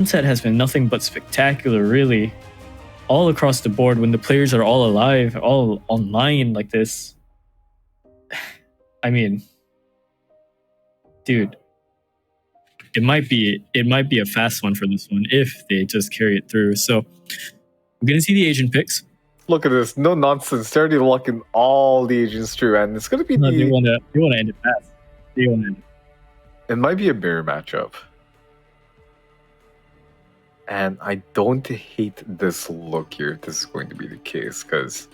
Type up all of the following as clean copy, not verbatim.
Sunset has been nothing but spectacular, really. All across the board when the players are all alive, all online like this. I mean, dude, it might be a fast one for this one if they just carry it through. So we're gonna see the Asian picks. Look at this, no nonsense. They're already locking all the agents through, and it's gonna be They wanna end it fast. They wanna end it. It might be a mirror matchup. And I don't hate this look here if this is going to be the case, because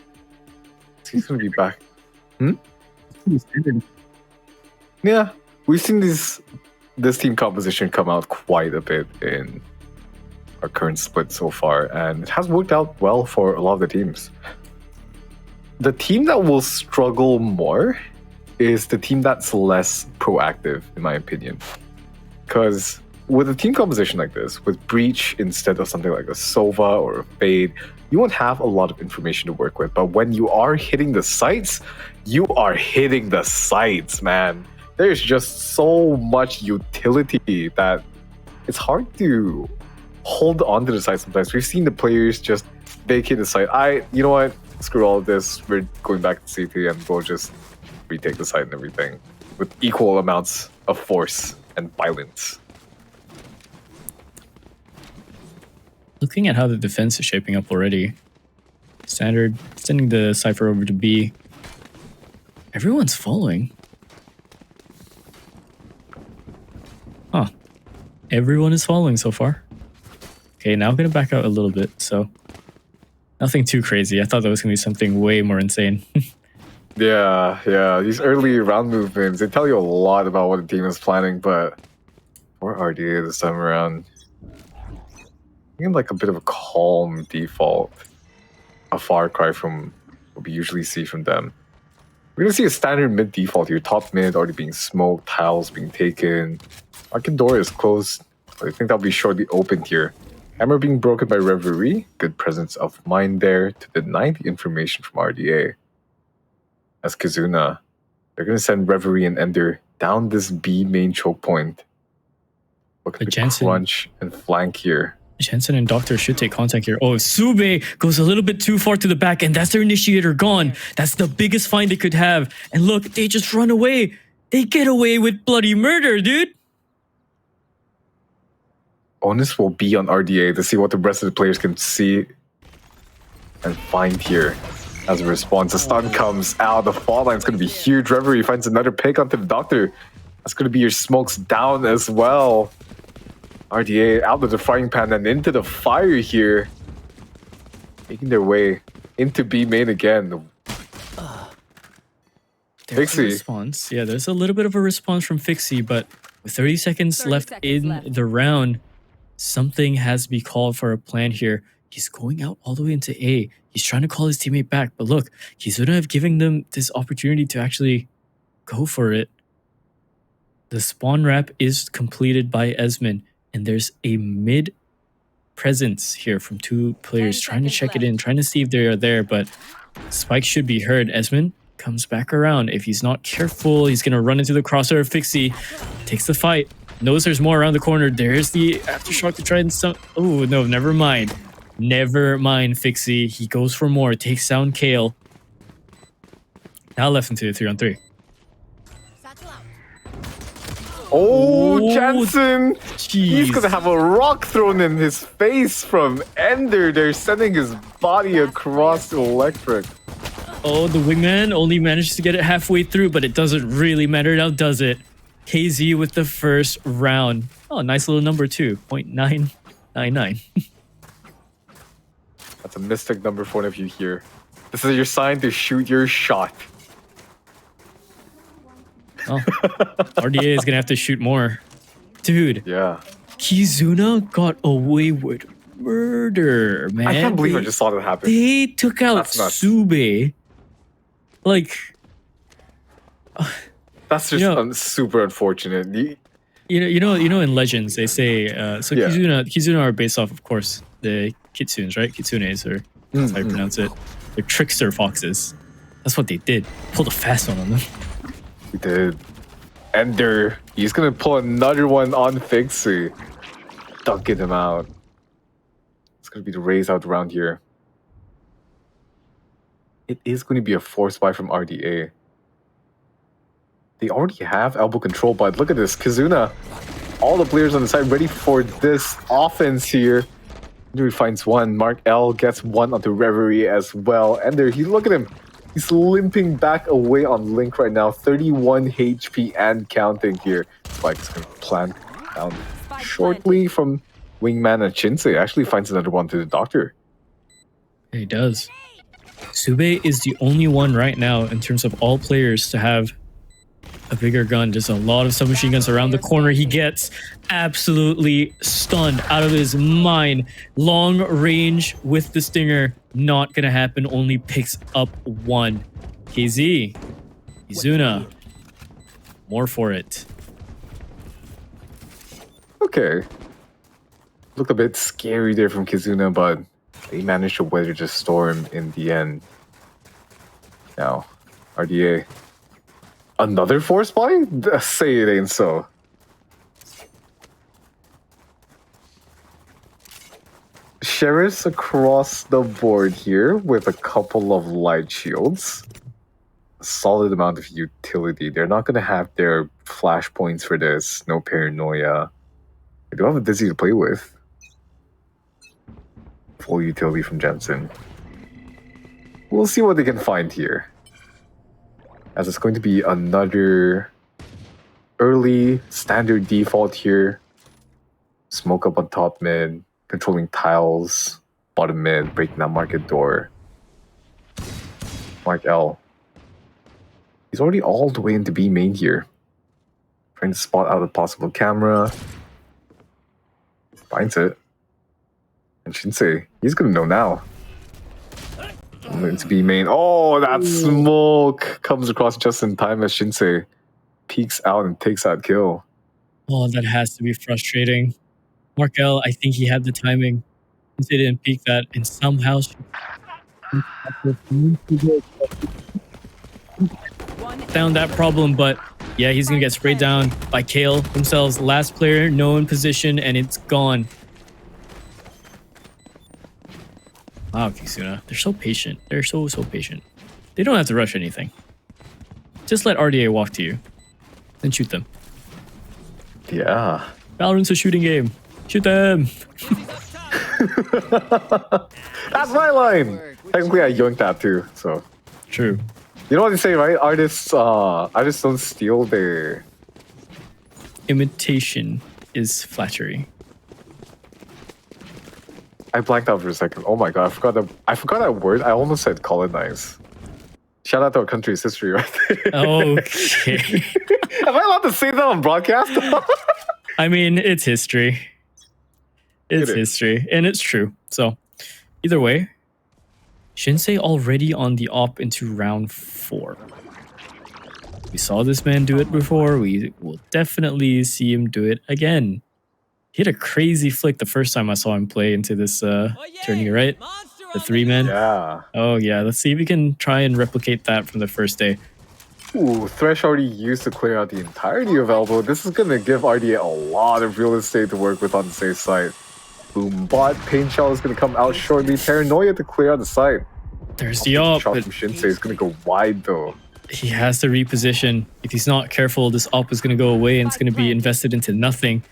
he's going to be back. Yeah, we've seen this team composition come out quite a bit in our current split so far, and it has worked out well for a lot of the teams. The team that will struggle more is the team that's less proactive, in my opinion. Because with a team composition like this, with Breach instead of something like a Sova or a Fade, you won't have a lot of information to work with. But when you are hitting the sites, you are hitting the sites, man. There's just so much utility that it's hard to hold on to the site sometimes. We've seen the players just vacate the site. You know what? Screw all of this. We're going back to CT and we'll just retake the site and everything with equal amounts of force and violence. Looking at how the defense is shaping up already. Standard sending the Cypher over to B. Everyone's following. Huh. Everyone is following so far. Okay, now I'm going to back out a little bit, so nothing too crazy. I thought that was going to be something way more insane. Yeah. These early round movements, they tell you a lot about what the team is planning, but for RDA this time around, I'm like a bit of a calm default, a far cry from what we usually see from them. We're going to see a standard mid default here, top mid already being smoked, tiles being taken. Arcade door is closed, but I think that'll be shortly opened here. Hammer being broken by Reverie, good presence of mind there to deny the information from RDA. As Kizuna, they're going to send Reverie and Ender down this B main choke point. Look at the crunch and flank here. Jensen and Doctor should take contact here. Oh, Sube goes a little bit too far to the back, and that's their initiator gone. That's the biggest find they could have. And look, they just run away. They get away with bloody murder, dude. Onus will be on RDA to see what the rest of the players can see and find here. As a response, a stun comes out. The fall line's going to be huge. Reverie finds another pick onto the Doctor. That's going to be your smokes down as well. RDA out of the frying pan and into the fire here. Making their way into B main again. There's a response. Yeah, there's a little bit of a response from Fixie, but with 30 seconds left in the round, something has to be called for a plan here. He's going out all the way into A. He's trying to call his teammate back, but look, he's going to have given them this opportunity to actually go for it. The spawn wrap is completed by Esmond. And there's a mid presence here from two players trying to check it in, trying to see if they are there, but Spike should be heard. Esmond comes back around. If he's not careful, he's going to run into the crosshair of Fixie. Takes the fight. Knows there's more around the corner. There's the aftershock to try and... Oh, no, never mind. Never mind, Fixie. He goes for more. Takes down Kale. Now left into the 3-on-3. Oh, Jansen! He's gonna have a rock thrown in his face from Ender. They're sending his body across the electric. Oh, the wingman only manages to get it halfway through, but it doesn't really matter now, does it? KZ with the first round. Oh, nice little number too. 0.999. That's a mystic number for one of you here. This is your sign to shoot your shot. Oh, RDA is going to have to shoot more. Dude. Yeah. Kizuna got away with murder, man. I can't believe I just saw that happen. They took out Sube. Like... That's just super unfortunate. You know, in Legends, they say... Kizuna are based off, of course, the Kitsunes, right? Kitsunes, or that's how you pronounce it. They're trickster foxes. That's what they did. Pulled a fast one on them. He did. Ender, he's gonna pull another one on Fixie. dunking him out. It's going to be the raise out around here. It is going to be a force buy from RDA. They already have elbow control, but look at this. Kizuna, all the players on the side ready for this offense here. Ender finds one. Mark L gets one onto Reverie as well. Ender, look at him. He's limping back away on Link right now. 31 HP and counting here. Spike's going to plant down shortly from Wingman, and Shinsei actually finds another one to the Doctor. He does. Sube is the only one right now in terms of all players to have a bigger gun. There's a lot of submachine guns around the corner. He gets absolutely stunned out of his mind. Long range with the Stinger. Not gonna happen. Only picks up one. KZ. Kizuna. More for it. Okay. Looked a bit scary there from Kizuna, but they managed to weather the storm in the end. Now, RDA. Another force buy? Say it ain't so. Sheriffs across the board here with a couple of light shields. A solid amount of utility. They're not going to have their flashpoints for this. No paranoia. They do have a Dizzy to play with. Full utility from Jensen. We'll see what they can find here. As it's going to be another early standard default here. Smoke up on top mid, controlling tiles, bottom mid, breaking that market door. Mark L. He's already all the way into B main here. Trying to spot out a possible camera. Finds it. And Shinsei, he's gonna know now. Into B main. Oh, that smoke comes across just in time as Shinsei peeks out and takes that kill. Oh, that has to be frustrating. Markel, I think he had the timing. He didn't peek that, and somehow found that problem, but yeah, he's gonna get sprayed down by Kale themselves. Last player, no in position, and it's gone. Wow, Kizuna. They're so patient. They're so patient. They don't have to rush anything. Just let RDA walk to you. Then shoot them. Yeah. Valorant's a shooting game. Shoot them! That's my line! Technically, I yoinked that too, so. True. You know what they say, right? Artists don't steal their... Imitation is flattery. I blanked out for a second. Oh my god, I forgot that word. I almost said colonize. Shout out to our country's history right there. Okay. Am I allowed to say that on broadcast? I mean, it's history. It's history, and it's true. So, either way, Shinsei already on the op into round 4. We saw this man do it before. We will definitely see him do it again. He had a crazy flick the first time I saw him play into this tourney, right? The 3-man. Yeah. Oh, yeah. Let's see if we can try and replicate that from the first day. Ooh, Thresh already used to clear out the entirety of elbow. This is going to give RDA a lot of real estate to work with on the safe side. Boom bot. Pain Shell is going to come out shortly. Paranoia to clear out the site. There's the op. Shot from Shinsei is going to go wide though. He has to reposition. If he's not careful, this op is going to go away and it's going to be invested into nothing.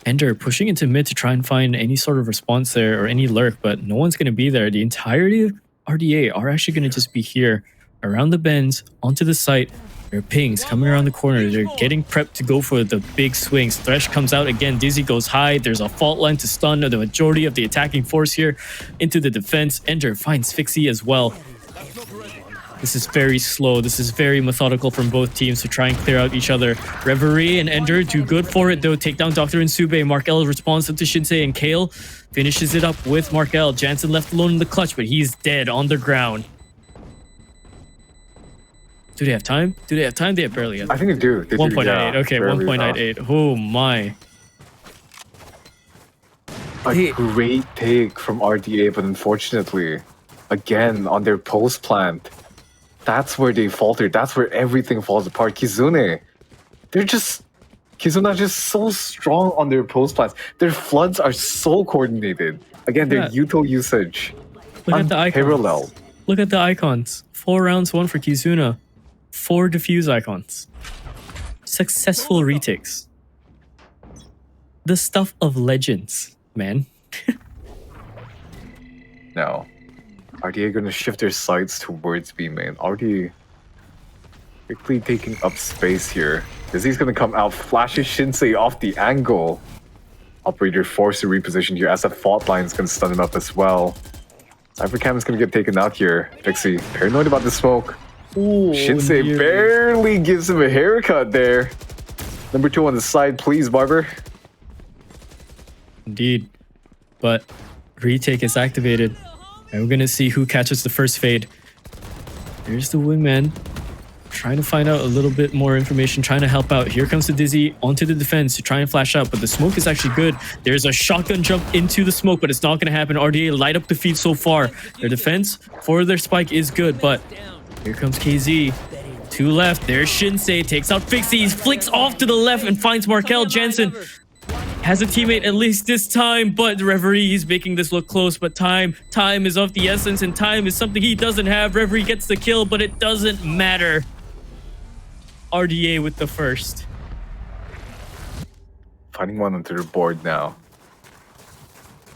Ender pushing into mid to try and find any sort of response there or any lurk, but no one's going to be there. The entirety of RDA are actually going to just be here around the bends, onto the site. There are pings coming around the corner. They're getting prepped to go for the big swings. Thresh comes out again. Dizzy goes high. There's a fault line to stun the majority of the attacking force here into the defense. Ender finds Fixie as well. This is very slow. This is very methodical from both teams to try and clear out each other. Reverie and Ender do good for it though. Take down Dr. and Sube. Markel responds to Shinsei, and Kale finishes it up with Markel. Jansen left alone in the clutch, but he's dead on the ground. Do they have time? Do they have time? They have barely have. I think they do. 1.98. Yeah, okay, 1.98. Oh my. A great take from RDA, but unfortunately, again, on their post plant, that's where they faltered. That's where everything falls apart. Kizune, they're just Kizuna just so strong on their post plans. Their floods are so coordinated. Again, their util usage. Look at the unparalleled. icons. Look at the icons. 4 rounds, 1 for Kizuna. 4 defuse icons. Successful retakes. The stuff of legends, man. Now, RDA going to shift their sights towards B main. RDA quickly taking up space here. Dizzy's going to come out, flashes Shinsei off the angle. Operator forced to reposition here as the fault line is going to stun him up as well. Cyphercam is going to get taken out here. Fixie, paranoid about the smoke. Ooh, Shinsei barely gives him a haircut there. Number 2 on the side, please, Barber. Indeed. But retake is activated. And we're going to see who catches the first fade. Here's the wingman. Trying to find out a little bit more information, trying to help out. Here comes the Dizzy onto the defense to try and flash out, but the smoke is actually good. There's a shotgun jump into the smoke, but it's not going to happen. RDA light up the feed so far. Their defense for their spike is good, but here comes KZ. 2 left. There's Shinsei. Takes out Fixie. Flicks off to the left and finds Markel. Jansen has a teammate at least this time, but Reverie, he's making this look close, but time is of the essence, and time is something he doesn't have. Reverie gets the kill, but it doesn't matter. RDA with the first. Finding one onto their board now.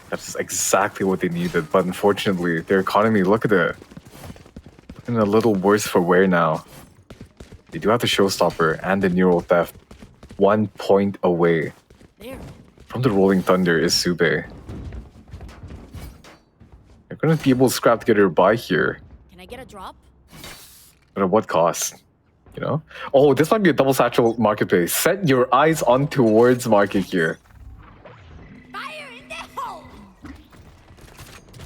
That's exactly what they needed, but unfortunately, their economy, look at it. In a little worse for wear now. They do have the showstopper and the neural theft. 1 point away. From the Rolling Thunder is Sube. They're going to be able to scrap together a buy here. Can I get a drop? But at what cost? You know? Oh, this might be a double satchel marketplace. Set your eyes on towards market here. Fire in the hole!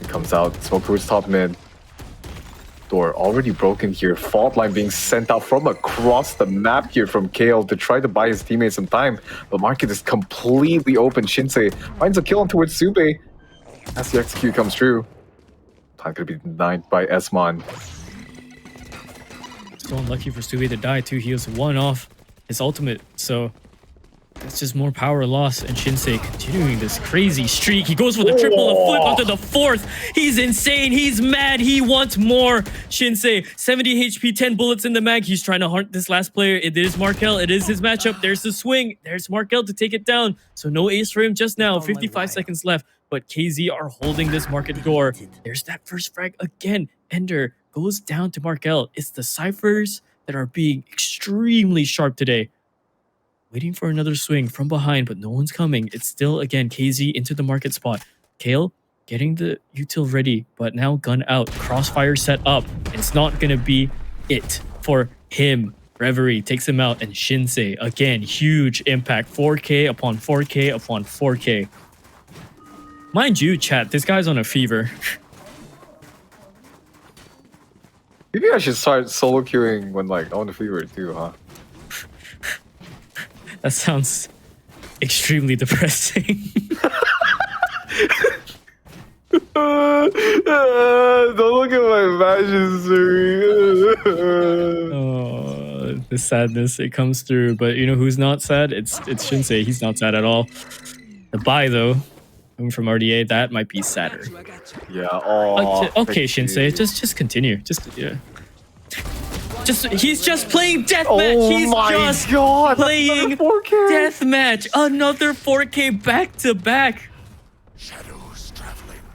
It comes out. Smoke towards top mid. Door already broken here. Fault line being sent out from across the map here from Kale to try to buy his teammates some time. But market is completely open. Shinsei finds a kill on towards Sube. As the execute comes through. Time could be denied by Esmon. So unlucky for Sube to die too. He was 1 off his ultimate, so that's just more power loss. And Shinsei continuing this crazy streak. He goes for the triple and flip onto the 4th. He's insane. He's mad. He wants more. Shinsei, 70 HP, 10 bullets in the mag. He's trying to hunt this last player. It is Markel. It is his matchup. There's the swing. There's Markel to take it down. So no ace for him just now. 55 seconds left. But KZ are holding this market door. There's that first frag again. Ender goes down to Markel. It's the Cyphers that are being extremely sharp today. Waiting for another swing from behind, but no one's coming. It's still, again, KZ into the market spot. Kale getting the util ready, but now gun out. Crossfire set up. It's not going to be it for him. Reverie takes him out, and Shinsei, again, huge impact. 4K upon 4K upon 4K. Mind you, chat, this guy's on a fever. Maybe I should start solo queuing when like on the fever too, huh? That sounds extremely depressing. Don't look at my matches, Oh, the sadness, it comes through. But you know who's not sad? It's Shinsei. He's not sad at all. The buy though, coming from RDA, that might be sadder. Yeah. Oh. Okay, Shinsei, just continue. He's just playing deathmatch. Oh He's just playing deathmatch. Another 4K back to back.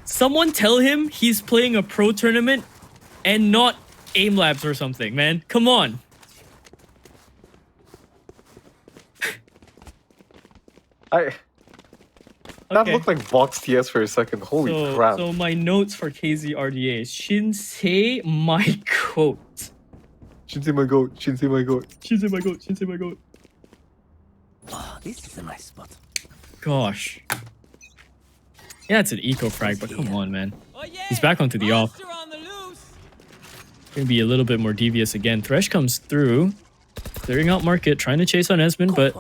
Someone tell him he's playing a pro tournament and not aim labs or something, man. Come on. That looked like Vox TS for a second. Holy crap. So my notes for KZ RDA is Shinsei my goat. Shinsei my goat. Shinsei my goat. Shinsei my goat. Shinsei my goat. Oh, this is a nice spot. Gosh. Yeah, it's an eco frag, but come on, man. He's back onto the off. Gonna be a little bit more devious again. Thresh comes through, clearing out market, trying to chase on Esmond, but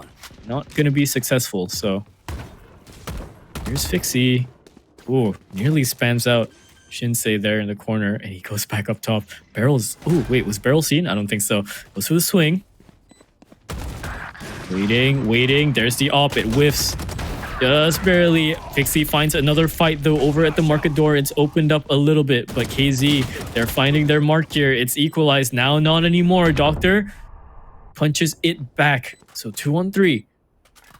not gonna be successful. So here's Fixie. Ooh, nearly spams out Shinsei there in the corner, and he goes back up top. Barrel's... Ooh, wait, was Barrel seen? I don't think so. Goes for the swing. Waiting. There's the op. It whiffs. Just barely. Pixie finds another fight though over at the market door. It's opened up a little bit, but KZ, they're finding their mark here. It's equalized now, not anymore. Doctor punches it back. So 2-on-3.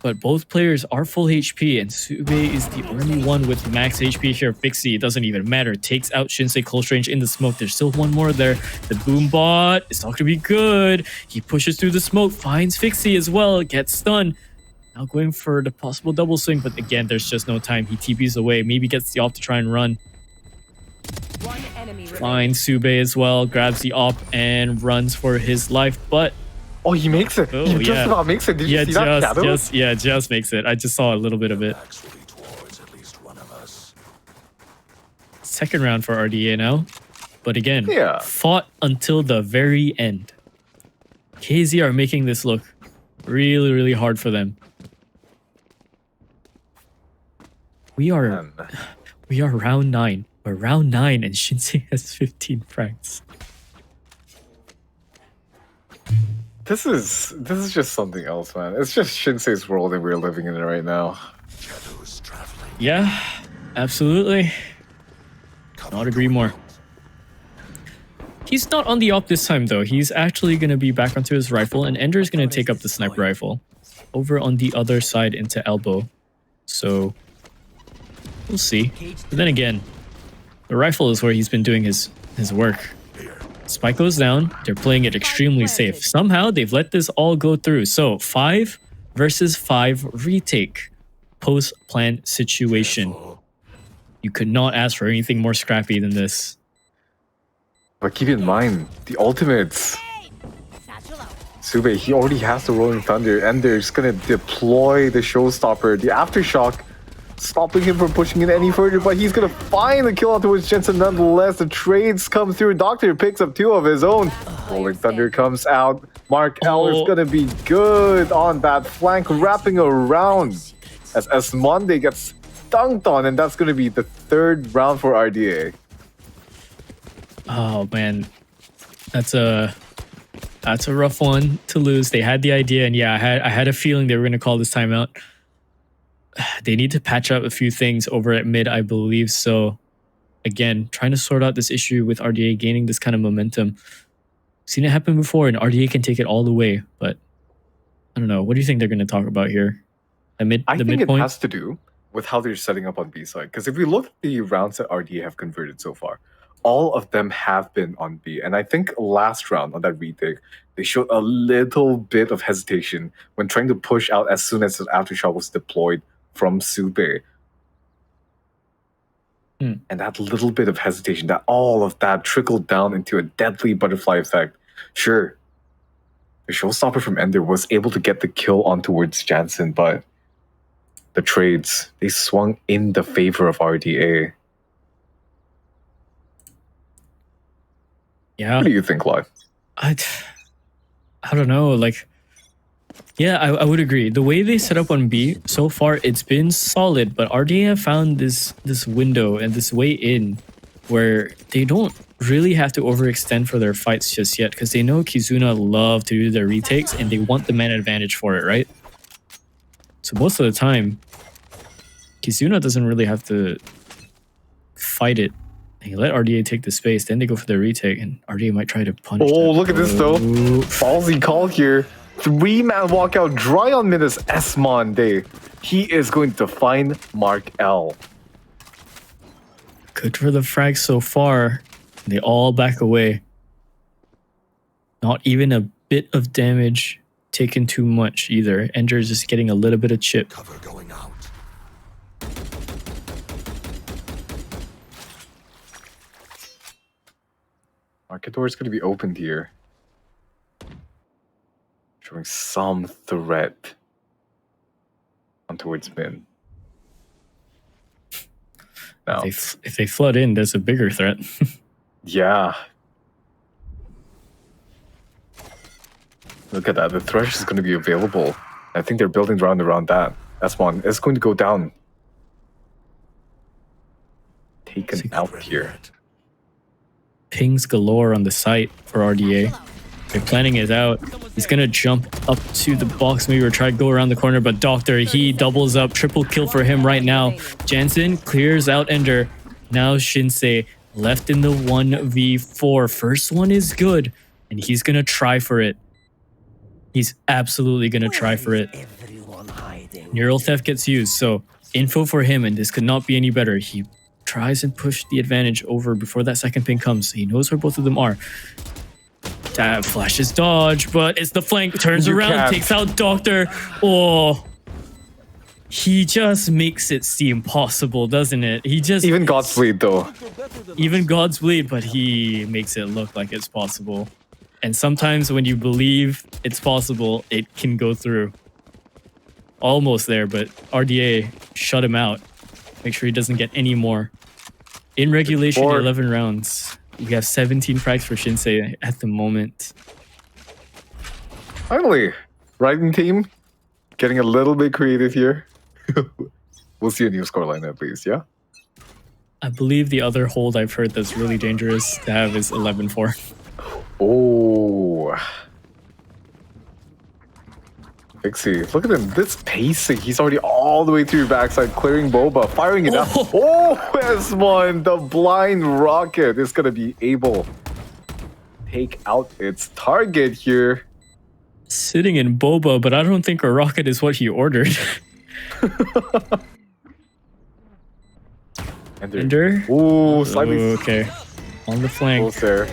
But both players are full HP, and Sube is the only one with max HP here. Pixie, it doesn't even matter. Takes out Shinsei close range in the smoke. There's still one more there. The boom bot is not going to be good. He pushes through the smoke, finds Pixie as well, gets stunned. Now going for the possible double swing, but again, there's just no time. He TPs away, maybe gets the op to try and run. One enemy Finds Sube as well, grabs the op and runs for his life, but Oh, he makes it. Oh, He just yeah. about makes it. Did you see that shadow? Just makes it. I just saw a little bit of it. Second round for RDA now. But again, Yeah. fought until the very end. KZ are making this look really, really hard for them. We are Man. round 9. We're round 9 and Shinsei has 15 francs. This is just something else, man. It's just Shinsei's world and we're living in it right now. Yeah, absolutely. Not agree more. He's not on the op this time though. He's actually going to be back onto his rifle, and Ender is going to take up the sniper rifle over on the other side into elbow. So we'll see. But then again, the rifle is where he's been doing his work. Spike goes down. They're playing it extremely safe. Somehow they've let this all go through. So 5 versus 5 retake post-plan situation. You could not ask for anything more scrappy than this. But keep in mind, the ultimates. Satchel out. Sube, he already has the Rolling Thunder, and they're just gonna deploy the Showstopper, the Aftershock, stopping him from pushing it any further, but he's gonna find the kill out towards Jensen nonetheless. The trades come through. Doctor picks up 2 of his own. Rolling Thunder comes out. Mark L is gonna be good on that flank, wrapping around as Esmonde gets dunked on, and that's gonna be the 3rd round for RDA. Oh man, that's a rough one to lose. They had the idea, and yeah, I had a feeling they were gonna call this timeout. They need to patch up a few things over at mid, I believe. So again, trying to sort out this issue with RDA gaining this kind of momentum. Seen it happen before, and RDA can take it all the way. But I don't know. What do you think they're going to talk about here? I think midpoint? it has to do with how they're setting up on B side. Because if we look at the rounds that RDA have converted so far, all of them have been on B. And I think last round on that retake, they showed a little bit of hesitation when trying to push out as soon as the Aftershock was deployed from Sube. And that little bit of hesitation, that all of that trickled down into a deadly butterfly effect. Sure, the Showstopper from Ender was able to get the kill on towards Jansen, but the trades, they swung in the favor of RDA. Yeah. What do you think, Lloyd? I don't know. Like, yeah, I would agree. The way they set up on B so far, it's been solid, but RDA have found this window and this way in where they don't really have to overextend for their fights just yet, because they know Kizuna love to do their retakes and they want the man advantage for it, right? So most of the time, Kizuna doesn't really have to fight it. They let RDA take the space, then they go for the retake, and RDA might try to punish Oh, them. look at this though. Ballsy call here. 3-man walkout, dry on mid is Esmonde. He is going to find Mark L. Good for the frags so far. They all back away. Not even a bit of damage taken too much either. Ender is just getting a little bit of chip. Cover going out. Market door is going to be opened here. Showing some threat on towards mid. Now, If they flood in, there's a bigger threat. yeah. Look at that. The Thresh is going to be available. I think they're building around that. That's one. It's going to go down. Taken out here. Pings galore on the site for RDA. They're planning it out. He's gonna jump up to the box, maybe, or try to go around the corner, but Doctor, he doubles up. Triple kill for him right now. Jansen clears out Ender. Now Shinsei left in the 1v4. First one is good, and he's gonna try for it. He's absolutely gonna try for it. Everyone hiding. Neural theft gets used, so info for him, and this could not be any better. He tries and push the advantage over before that second ping comes. He knows where both of them are. That flashes dodge, but it's the flank. Turns around, takes out Doctor. Oh, he just makes it seem possible, doesn't it? He just Even God's Bleed, though. even God's bleed, but he makes it look like it's possible. And sometimes when you believe it's possible, it can go through. Almost there, but RDA shut him out. Make sure he doesn't get any more. In regulation, 11 rounds. We have 17 frags for Shinsei at the moment. Finally, Raiden team getting a little bit creative here. We'll see a new scoreline at least, yeah? I believe the other hold I've heard that's really dangerous to have is 11-4. Oh. Pixie, look at him. This pacing. He's already all the way through backside, clearing Boba, firing it out. Oh, S1, the blind rocket is going to be able to take out its target here. Sitting in Boba, but I don't think a rocket is what he ordered. Ender? Ooh, slightly okay. On the flank. close there.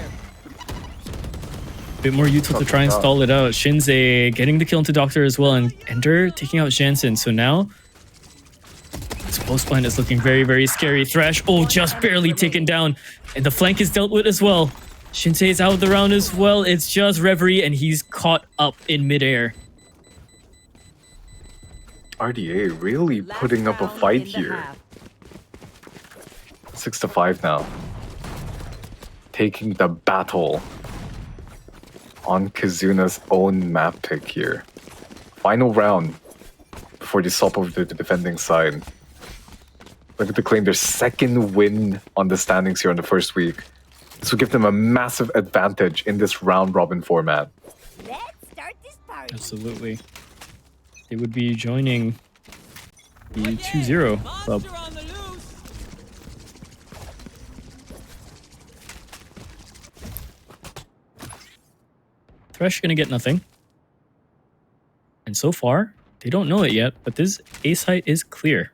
Bit more util to try and stall it out. Shinsei getting the kill into Doctor as well, and Ender taking out Jansen. So now, this post plant is looking very, very scary. Thresh, oh, just barely taken down. And the flank is dealt with as well. Shinsei is out of the round as well. It's just Reverie, and he's caught up in midair. RDA really putting up a fight here. 6-5 now. Taking the battle on Kizuna's own map pick here. Final round before they swap over to the defending side. Looking to claim their second win on the standings here on the first week. This will give them a massive advantage in this round robin format. Let's start this party. Absolutely. They would be joining the 2-0 club. Thresh gonna get nothing. And so far, they don't know it yet, but this A site is clear.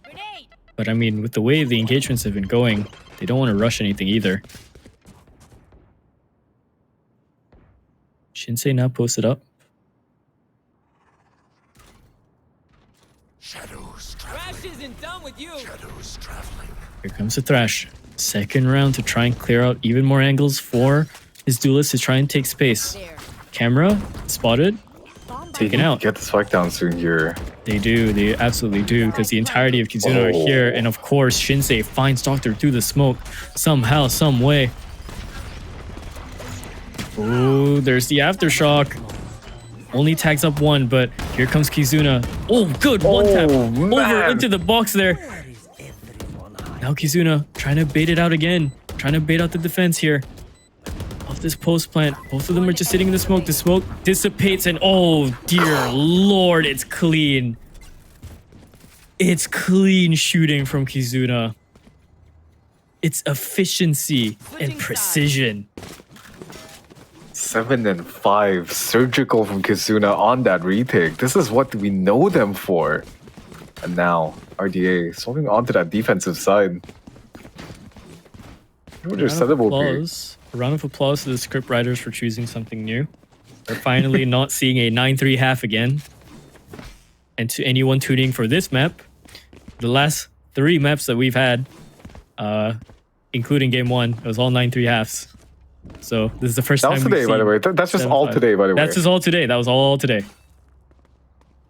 Grenade. But I mean, with the way the engagements have been going, they don't want to rush anything either. Shinsei now posted up. Shadows traveling. Thrash isn't done with you. Shadows traveling. Here comes the Thrash. Second round to try and clear out even more angles for his duelist to try and take space. There. Camera spotted, taken out. Get the spike down soon here. They do, they absolutely do, because the entirety of Kizuna are here, and of course Shinsei finds Doctor through the smoke somehow, some way. Oh, there's the aftershock. Only tags up one, but here comes Kizuna. Oh, good one tap over into the box there. Where is everyone hiding? Now Kizuna trying to bait it out again, trying to bait out the defense here. Off this post plant, both of them are just sitting in the smoke. The smoke dissipates, and oh dear lord, it's clean. It's clean shooting from Kizuna. It's efficiency and precision. 7-5 surgical from Kizuna on that retake. This is what we know them for. And now RDA swapping onto that defensive side. What their setup will be. A round of applause to the script writers for choosing something new. We're finally not seeing a 9-3 half again. And to anyone tuning for this map, the last 3 maps that we've had, including game 1, it was all 9-3 halves. So this is the first That time was we've today, by the seen way. That's just all 7-5. today, by the way. That's just all today. That was all today.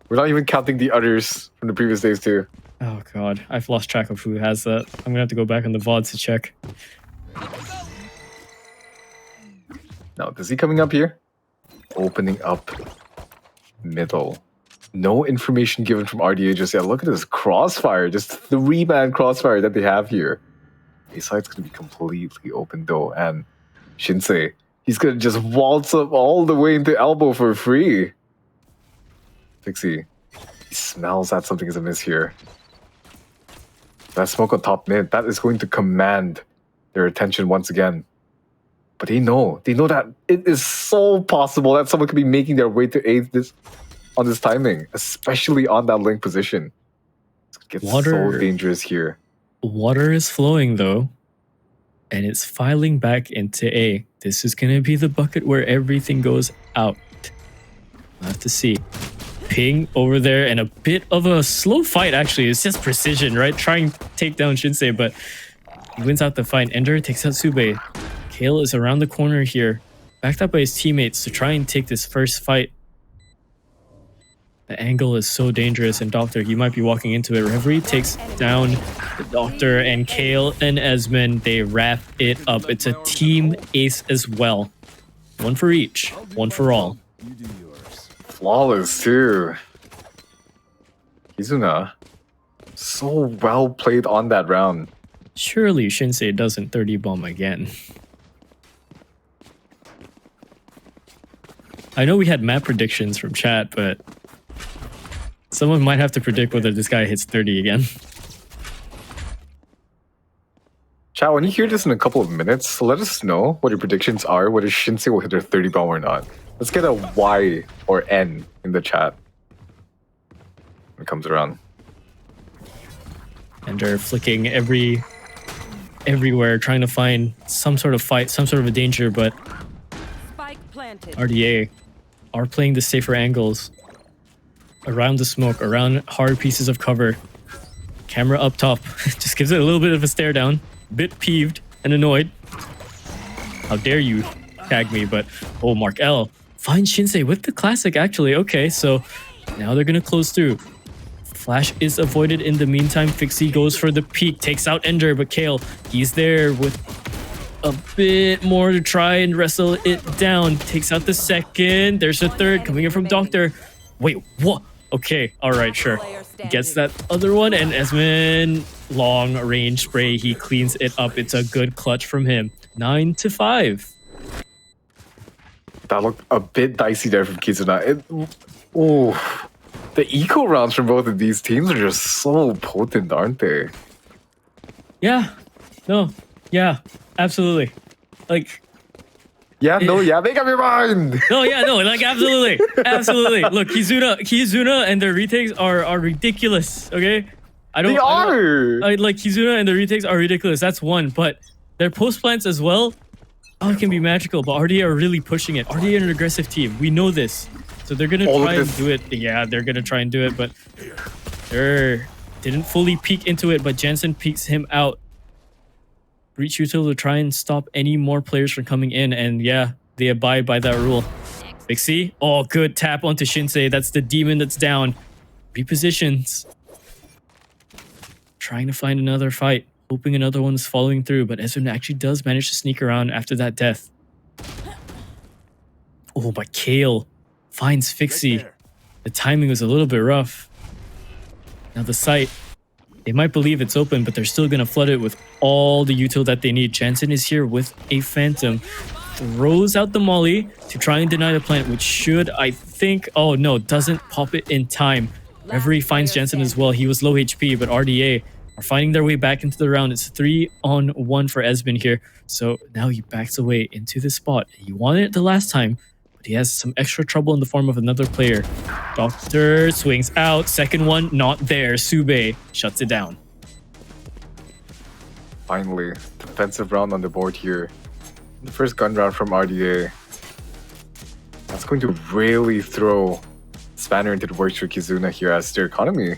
We're not even counting the others from the previous days too. Oh god, I've lost track of who has that. I'm gonna have to go back on the VODs to check. Now, is he coming up here? Opening up middle. No information given from RDA just yet. Look at this crossfire. Just 3-man crossfire that they have here. A side's going to be completely open though. And Shinsei, He's gonna just waltz up all the way into elbow for free. Fixie, he smells that something is amiss here. That smoke on top mid, that is going to command their attention once again. But they know that it is so possible that someone could be making their way to A on this timing, especially on that link position. It gets so dangerous here. Water is flowing though, and it's filing back into A. This is going to be the bucket where everything goes out. We'll have to see. Ping over there, and a bit of a slow fight actually. It's just precision, right? Trying to take down Shinsei, but he wins out the fight. Ender takes out Sube. Kale is around the corner here, backed up by his teammates to try and take this first fight. The angle is so dangerous, and Doctor, he might be walking into it. Reverie takes down the Doctor, and Kale and Esmond, they wrap it up. It's a team ace as well. One for each, one for all. Flawless too. Kizuna, so well played on that round. Surely Shinsei doesn't 30 bomb again. I know we had map predictions from chat, but someone might have to predict whether this guy hits 30 again. Chat, when you hear this in a couple of minutes, let us know what your predictions are, whether Shinsei will hit their 30 bomb or not. Let's get a Y or N in the chat when it comes around. And they're flicking everywhere, trying to find some sort of fight, some sort of a danger, but Spike planted. RDA are playing the safer angles. Around the smoke, around hard pieces of cover. Camera up top. Just gives it a little bit of a stare down. Bit peeved and annoyed. How dare you tag me, but oh, Mark L. Finds Shinsei with the classic actually. Okay, so now they're gonna close through. Flash is avoided in the meantime. Fixie goes for the peek, takes out Ender, but Kale, he's there with a bit more to try and wrestle it down. Takes out the second. There's a third coming in from Doctor. Wait, what? Okay, alright, sure. Gets that other one, and Esmond, long range spray, he cleans it up. It's a good clutch from him. 9-5. That looked a bit dicey there from Kizuna. The eco rounds from both of these teams are just so potent, aren't they? Yeah, no, yeah, absolutely. Like, yeah, no, yeah, make up your mind. no, yeah, no, like absolutely, absolutely. Look, Kizuna and their retakes are ridiculous. Okay, They are. Like Kizuna and the retakes are ridiculous. That's one, but their post plants as well. Oh, it can be magical, but RDA are really pushing it. RDA are an aggressive team. We know this, so they're gonna try and do it. Yeah, they're gonna try and do it, but they didn't fully peek into it. But Jensen peeks him out. Breach util to try and stop any more players from coming in, and yeah, they abide by that rule. Fixie, oh, good tap onto Shinsei. That's the demon that's down. Repositions. Trying to find another fight, hoping another one's following through, but Ezra actually does manage to sneak around after that death. Oh, but Kale finds Fixie. The timing was a little bit rough. Now the site, they might believe it's open, but they're still going to flood it with all the util that they need. Jansen is here with a Phantom. Throws out the molly to try and deny the plant, which should, I think... Oh, no, doesn't pop it in time. Reverie finds Jansen as well. He was low HP, but RDA are finding their way back into the round. It's 3-on-1 for Esmond here. So now he backs away into the spot. He wanted it the last time, but he has some extra trouble in the form of another player. Doctor swings out. Second one, not there. Sube shuts it down. Finally, defensive round on the board here. The first gun round from RDA. That's going to really throw Spanner into the works for Kizuna here, as their economy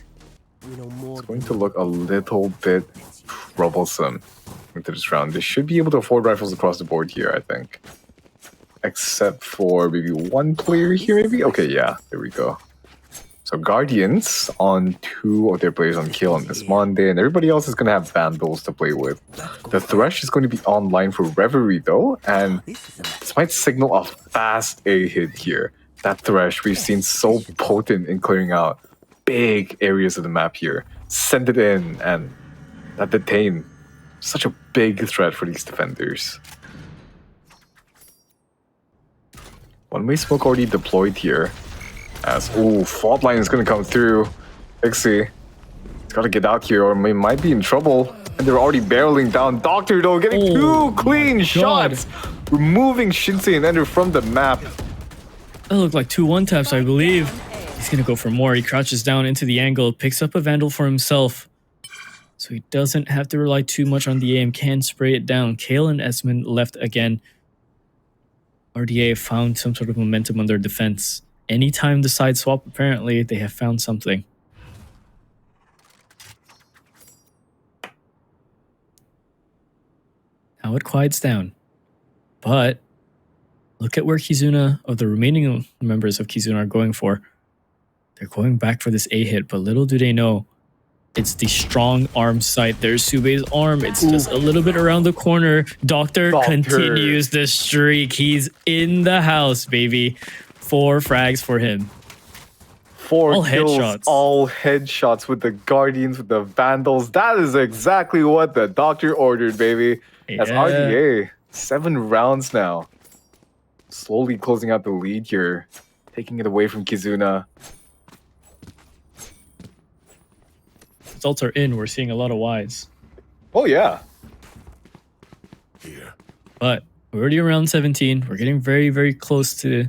is going to look a little bit troublesome into this round. They should be able to afford rifles across the board here, I think. Except for maybe one player here, maybe? Okay, yeah, there we go. So Guardians on 2 of their players on kill on this Monday, and everybody else is going to have Vandals to play with. The Thresh is going to be online for Reverie though, and this might signal a fast A hit here. That Thresh we've seen so potent in clearing out big areas of the map here. Send it in, and that Detain, such a big threat for these defenders. One-way smoke already deployed here. As, ooh, fault line is going to come through. Pixie. He's got to get out here or he might be in trouble. And they're already barreling down. Doctor, though, getting two clean shots. Removing Shinsei and Ender from the map. That looked like 2 1-taps, I believe. He's going to go for more. He crouches down into the angle, picks up a Vandal for himself. So he doesn't have to rely too much on the aim, can spray it down. Kale and Esmond left again. RDA found some sort of momentum on their defense. Anytime the side swap, apparently, they have found something. Now it quiets down. But look at where Kizuna, or the remaining members of Kizuna, are going for. They're going back for this A hit, but little do they know, it's the strong arm sight. There's Subei's arm. It's just a little bit around the corner. Doctor continues the streak. He's in the house, baby. 4 frags for him. 4 all kills, headshots. all headshots with the Guardians, with the Vandals. That is exactly what the Doctor ordered, baby. That's RDA. 7 rounds now. Slowly closing out the lead here. Taking it away from Kizuna. Results are in. We're seeing a lot of Ys. Oh, yeah. Here. But we're already around 17. We're getting very, very close to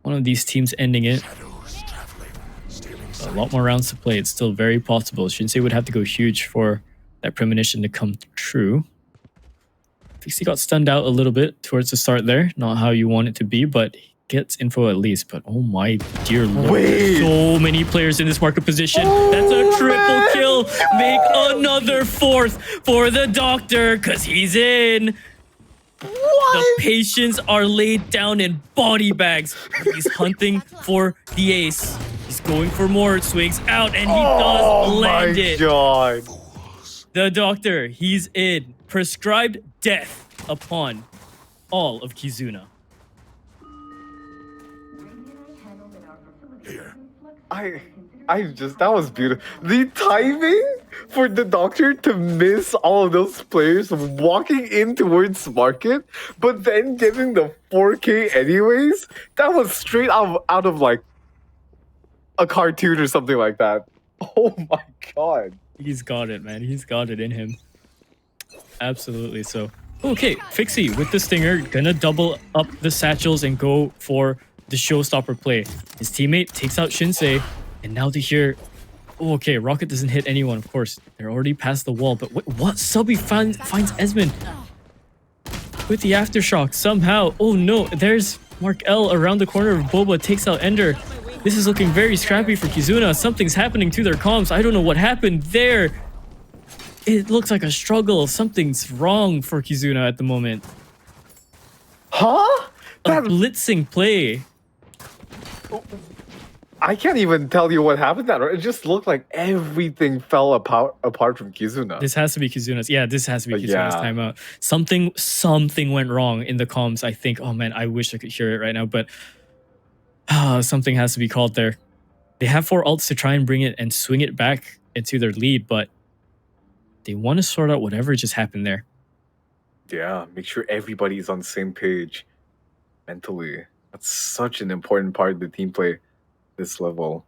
one of these teams ending it. Shadows traveling. Stealing A sight. lot more rounds to play. It's still very possible. Shinsei would have to go huge for that premonition to come true. Fixie got stunned out a little bit towards the start there. Not how you want it to be, but he gets info at least. But oh my dear lord. Wait. So many players in this market position. That's a triple kill. Make another 4th for the Doctor, because he's in. The patients are laid down in body bags. He's hunting for the ace. He's going for more. Swings out, and he does land it. God. The Doctor, he's in. Prescribed death upon all of Kizuna. Here. That was beautiful. The timing for the Doctor to miss all of those players walking in towards market, but then getting the 4K anyways, that was straight out of like a cartoon or something like that. Oh my god. He's got it, man. He's got it in him. Absolutely. So, okay, Fixie with the Stinger, gonna double up the satchels and go for the showstopper play. His teammate takes out Shinsei, and now they hear, oh, okay, Rocket doesn't hit anyone, of course. They're already past the wall, but what? Subby finds Esmond with the aftershock somehow. Oh no, there's Mark L around the corner of Boba, takes out Ender. This is looking very scrappy for Kizuna. Something's happening to their comms. I don't know what happened there. It looks like a struggle. Something's wrong for Kizuna at the moment. Huh? A blitzing play. I can't even tell you what happened there. It just looked like everything fell apart from Kizuna. This has to be Kizuna's. Yeah, this has to be Kizuna's Yeah. timeout. Something went wrong in the comms. I think. Oh man, I wish I could hear it right now, but something has to be called there. They have 4 ults to try and bring it and swing it back into their lead, but they want to sort out whatever just happened there. Yeah, make sure everybody is on the same page mentally. That's such an important part of the team play this level.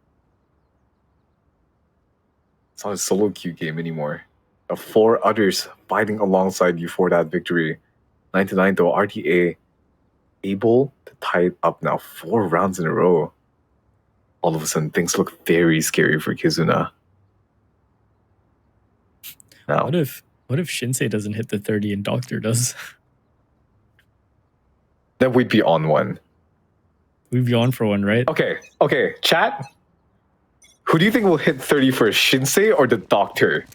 It's not a solo queue game anymore. 4 others fighting alongside you for that victory. 9-9 though, RTA able to tie it up now 4 rounds in a row. All of a sudden, things look very scary for Kizuna. Now, What if Shinsei doesn't hit the 30 and Doctor does? then we'd be on one. We've gone for one, right? Okay, chat. Who do you think will hit 30 first, Shinsei or the Doctor?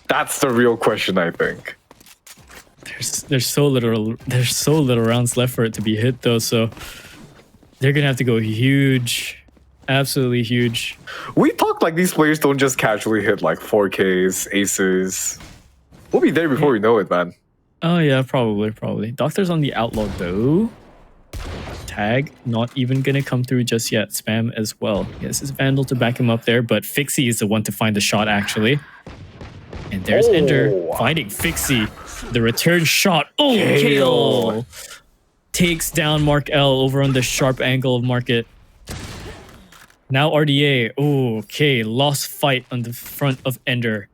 That's the real question, I think. There's so little rounds left for it to be hit though, so they're gonna have to go huge, absolutely huge. We talk like these players don't just casually hit like 4Ks, aces. We'll be there before we know it, man. Oh yeah, probably. Doctor's on the outlaw though. Tag not even gonna come through just yet. Spam as well. Yes, it's Vandal to back him up there, but Fixie is the one to find the shot actually. And there's Ender finding Fixie. The return shot. Oh, Kill. kill. takes down Mark L over on the sharp angle of Market. Now RDA. Oh, okay. Lost fight on the front of Ender.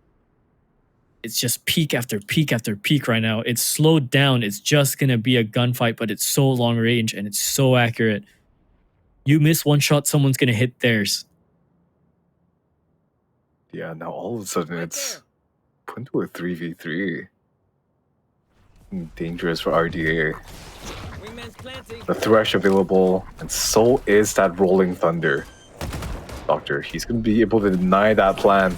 It's just peak after peak after peak right now. It's slowed down. It's just going to be a gunfight, but it's so long range and it's so accurate. You miss one shot, someone's going to hit theirs. Yeah, now all of a sudden it's put into a 3v3. Dangerous for RDA. The Thresh available, and so is that Rolling Thunder. Doctor, he's going to be able to deny that plant.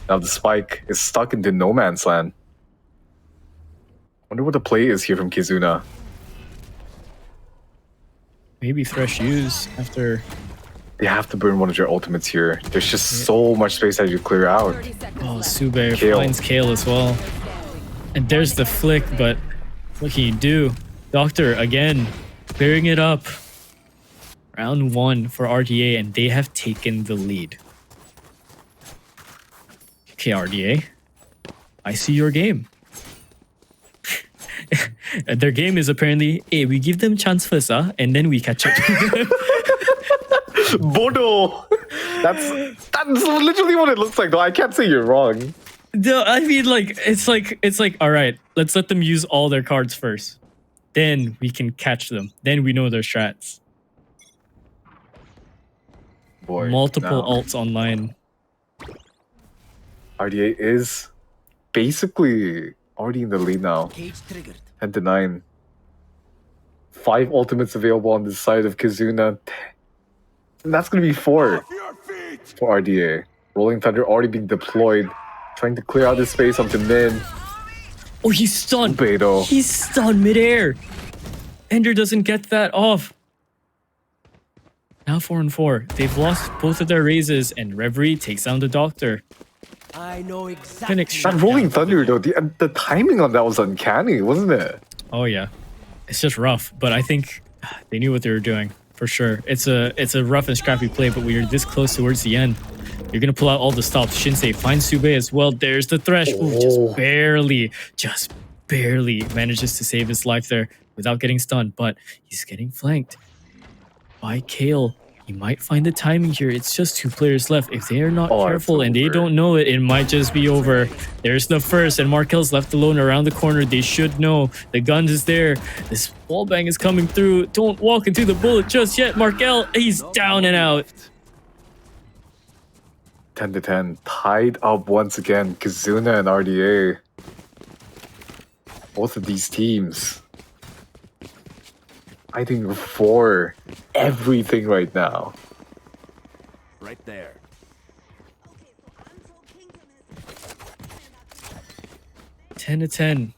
Now the Spike is stuck into no man's land. Wonder what the play is here from Kizuna. Maybe Thresh use after... They have to burn one of your ultimates here. There's just so much space that you clear out. Oh, Sube Kale. finds Kale as well. And there's the flick, but what can you do? Doctor, again, clearing it up. Round 1 for RDA, and they have taken the lead. Okay, RDA. I see your game. Their game is apparently, hey, we give them chance first, and then we catch up to them. Bodo! That's literally what it looks like, though. I can't say you're wrong. No, I mean, like, it's like, all right, let's let them use all their cards first. Then we can catch them. Then we know their strats. Boy, Multiple now ults online. RDA is basically already in the lead now. 10-9. 5 ultimates available on the side of Kizuna. And that's going to be 4 for RDA. Rolling Thunder already being deployed. Trying to clear out the space onto mid. Oh, he's stunned. Beto. He's stunned midair. Ender doesn't get that off. Now 4-4. They've lost both of their raises, and Reverie takes down the Doctor. I know exactly. Phoenix That Rolling Thunder, though, the timing on that was uncanny, wasn't it? Oh yeah, it's just rough. But I think they knew what they were doing for sure. It's a rough and scrappy play, but we are this close towards the end. You're gonna pull out all the stops. Shinsei finds Sube as well. There's the Thresh. Ooh, just barely manages to save his life there without getting stunned. But he's getting flanked by Kale. He might find the timing here. It's just 2 players left. If they are not careful and they don't know it, it might just be over. There's the first, and Markel's left alone around the corner. They should know. The gun is there. This wallbang is coming through. Don't walk into the bullet just yet. Markel, he's down and out. 10-10. Tied up once again. Kizuna and RDA. Both of these teams fighting for everything right now. Right there. 10-10.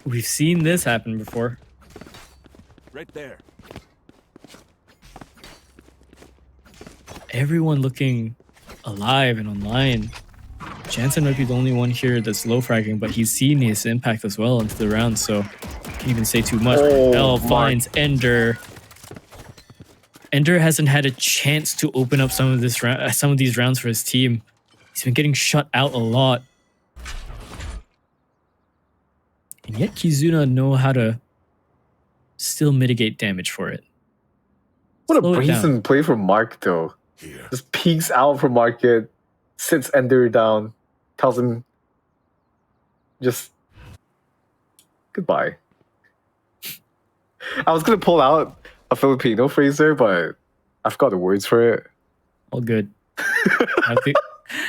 We've seen this happen before. Right there. Everyone looking alive and online. Jansen might be the only one here that's low fragging, but he's seen his impact as well into the round, so can't even say too much. L finds Ender. Ender hasn't had a chance to open up some of these rounds for his team. He's been getting shut out a lot. And yet Kizuna know how to still mitigate damage for it. What Slow a it down. brazen play from Mark, though. Just peeks out from Market, sits Ender down, tells him just goodbye. I was gonna pull out a Filipino phrase there, but I forgot the words for it. All good.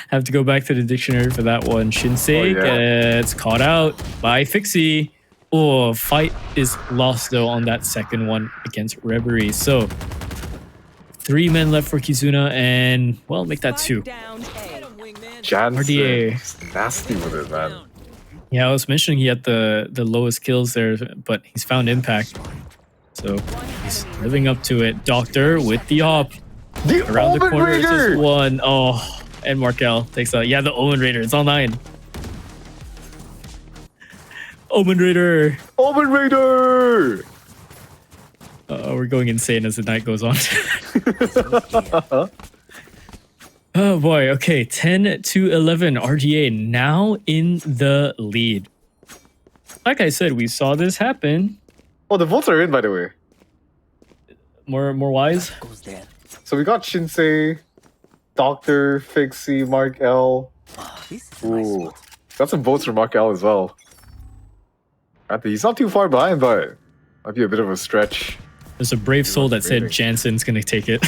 have to go back to the dictionary for that one. Shinsei gets caught out by Fixie. Oh, fight is lost though on that second one against Reverie. So 3 men left for Kizuna, and well, make that 2. Jansen RDA. is nasty with it, man. Yeah, I was mentioning he had the lowest kills there, but he's found impact. So he's living up to it. Doctor with the op. Around the corner is just 1. Oh, and Markel takes out. Yeah, the Omen Raider. It's all 9. Omen Raider. Omen Raider! We're going insane as the night goes on. Oh boy. Okay, 10-11. RGA now in the lead. Like I said, we saw this happen Oh, the votes are in, by the way. More wise. Goes there. So we got Shinsei, Doctor, Fixie, Mark L. This is a nice Ooh, spot. got some votes for Mark L as well. He's not too far behind, but might be a bit of a stretch. There's a brave soul that said waiting. Jansen's gonna take it.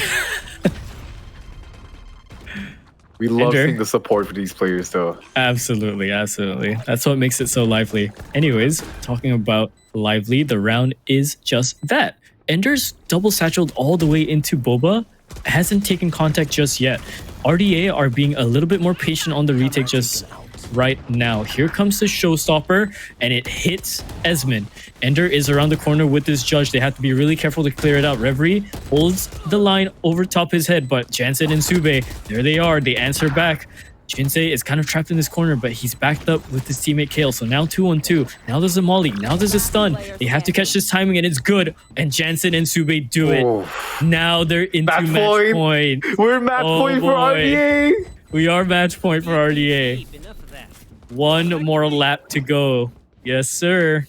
We love Ender. seeing the support for these players, though. Absolutely, absolutely. That's what makes it so lively. Anyways, talking about lively, the round is just that. Ender's double satcheled all the way into Boba, hasn't taken contact just yet. RDA are being a little bit more patient on the retake just right now. Here comes the showstopper, and it hits Esmond. Ender is around the corner with this judge. They have to be really careful to clear it out. Reverie holds the line over top his head, but Jansen and Sube, there they are. They answer back. Shinsei is kind of trapped in this corner, but he's backed up with his teammate Kale. So now 2-on-2. Now there's a molly. Now there's a stun. They have to catch this timing, and it's good. And Jansen and Sube do it. Oh. Now they're into Match match point. point. We're match Oh, point for boy. RDA. We are match point for RDA. Enough of that. One more lap to go. Yes, sir.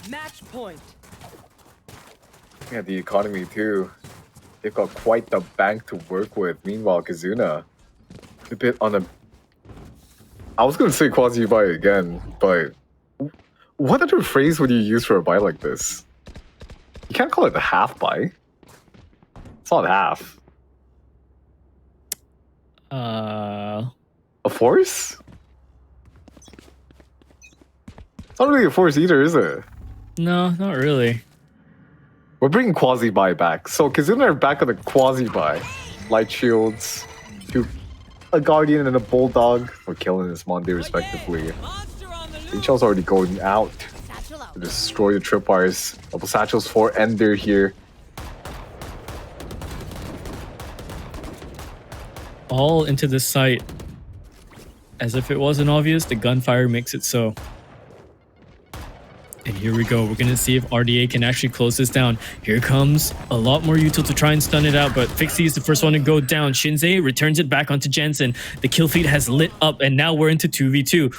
Match point. Yeah, the economy too. They've got quite the bank to work with. Meanwhile, Kizuna, a bit on a... I was going to say quasi-buy again, but what other phrase would you use for a buy like this? You can't call it a half buy. It's not half. A force? It's not really a force either, is it? No, not really. We're bringing quasi-buy back. So Kizuna are back on the quasi-buy. Light shields, a guardian and a bulldog for killing this Monday respectively. HL's already going out Satchel out. to destroy the tripwires. Double satchels for Ender here. All into the site. As if it wasn't obvious, the gunfire makes it so. And here we go. We're going to see if RDA can actually close this down. Here comes a lot more util to try and stun it out, but Fixie is the first one to go down. Shinsei returns it back onto Jansen. The kill feed has lit up, and now we're into 2v2.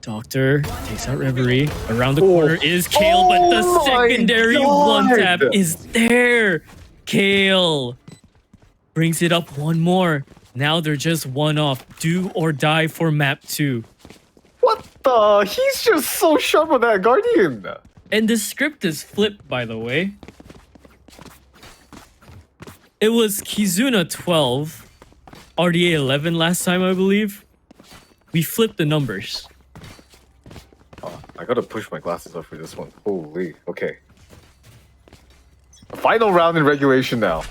Doctor takes out Reverie. Around the corner is Kale, but the Oh my secondary God. one tap is there. Kale brings it up one more. Now they're just one off. Do or die for map 2. What the? He's just so sharp on that guardian. And the script is flipped, by the way. It was Kizuna 12, RDA 11 last time, I believe. We flipped the numbers. Oh, I gotta push my glasses up for this one. Holy. Okay. Final round in regulation now.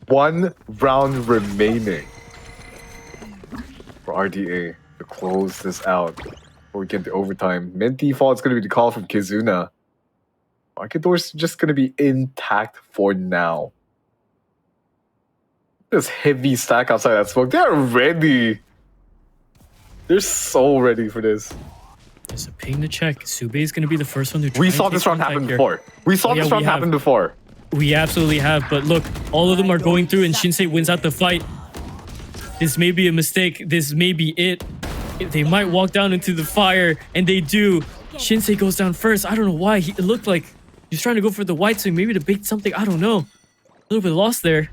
1 round remaining for RDA to close this out before we get to overtime. Mid default is going to be the call from Kizuna. Market door's just going to be intact for now. This heavy stack outside that smoke. They're ready. They're so ready for this. There's a ping to check. Sube is going to be the first one to try We and saw take this round contact happen here. before. We saw Yeah, this we round have. happen before. We absolutely have, but look, all of them are going through and Shinsei wins out the fight. This may be a mistake. This may be it. They might walk down into the fire, and they do. Shinsei goes down first. I don't know why. It looked like he's trying to go for the white swing, maybe to bait something. I don't know. A little bit lost there.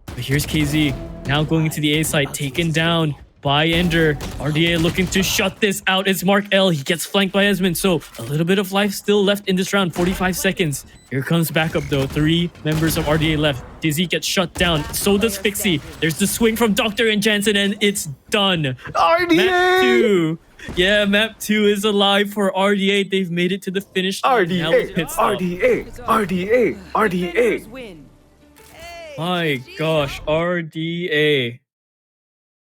But here's KZ, now going into the A side, taken down by Ender. RDA looking to shut this out. It's Mark L. He gets flanked by Esmond, so a little bit of life still left in this round. 45 seconds. Here comes backup though. 3 members of RDA left. Dizzy gets shut down. So does Fixie. There's the swing from Doctor and Jansen, and it's done. RDA! Map 2. Yeah, map 2 is alive for RDA. They've made it to the finish line. Now it's RDA! pit stop. RDA! RDA! RDA! Win. My gosh, RDA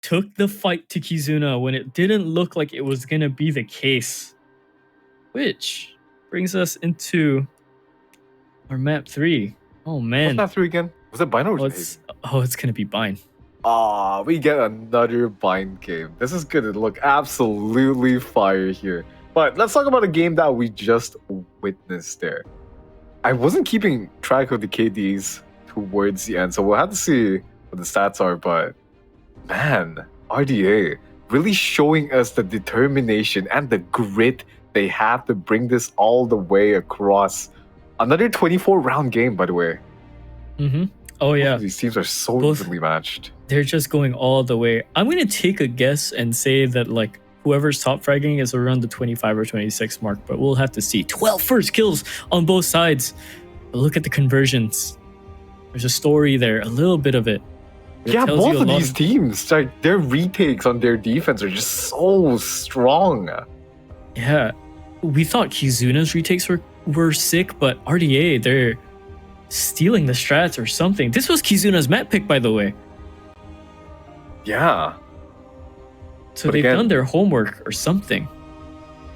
took the fight to Kizuna when it didn't look like it was gonna be the case. Which brings us into our map 3. Oh man. What's that 3 again? Was it Bind or was it It's gonna be Bind. Ah, we get another Bind game. This is gonna look absolutely fire here. But let's talk about a game that we just witnessed there. I wasn't keeping track of the KDs towards the end, so we'll have to see what the stats are, but man, RDA really showing us the determination and the grit they have to bring this all the way across. Another 24-round game, by the way. Mm-hmm. Oh yeah, These teams are so Both- evenly matched. they're just going all the way. I'm gonna take a guess and say that like whoever's top fragging is around the 25 or 26 mark, but we'll have to see. 12 first kills on both sides. But look at the conversions. There's a story there, a little bit of it. It Yeah, tells both you a of lot these teams, like their retakes on their defense are just so strong. Yeah, we thought Kizuna's retakes were sick, but RDA, they're stealing the strats or something. This was Kizuna's map pick, by the way. Yeah. So But they've again- done their homework or something.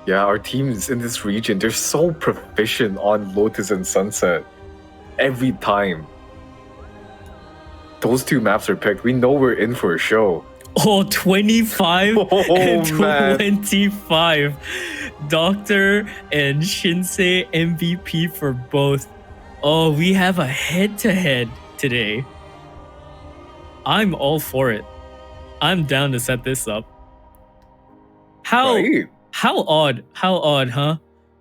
Yeah, our teams in this region, they're so proficient on Lotus and Sunset. Every time those two maps are picked, we know we're in for a show. Oh, 25 Oh, and man. 25. Doctor and Shinsei MVP for both. Oh, we have a head-to-head today. I'm all for it. I'm down to set this up. Right? How odd, huh?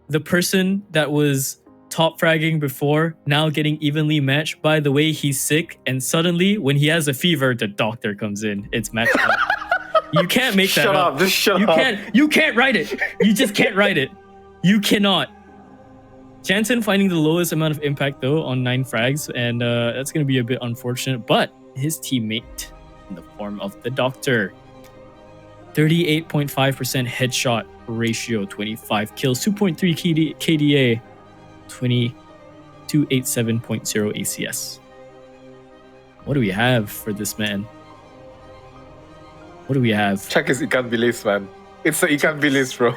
The person that was top fragging before, now getting evenly matched by the way he's sick, and suddenly when he has a fever, the doctor comes in. It's matched up. You can't make that Shut up. up, just shut You up. can't write it. You just can't write it. You cannot. Jansen finding the lowest amount of impact though on 9 frags, and that's gonna be a bit unfortunate, but his teammate in the form of the doctor. 38.5% headshot ratio, 25 kills, 2.3 KDA, 287.0 ACS. What do we have for this man? What do we have? Check his Ikan Bilis, man. It's the Ikan Bilis, bro.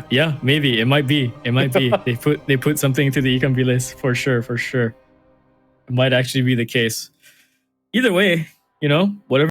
Yeah, maybe it might be. They put something into the Ikan list for sure. It might actually be the case. Either way, whatever.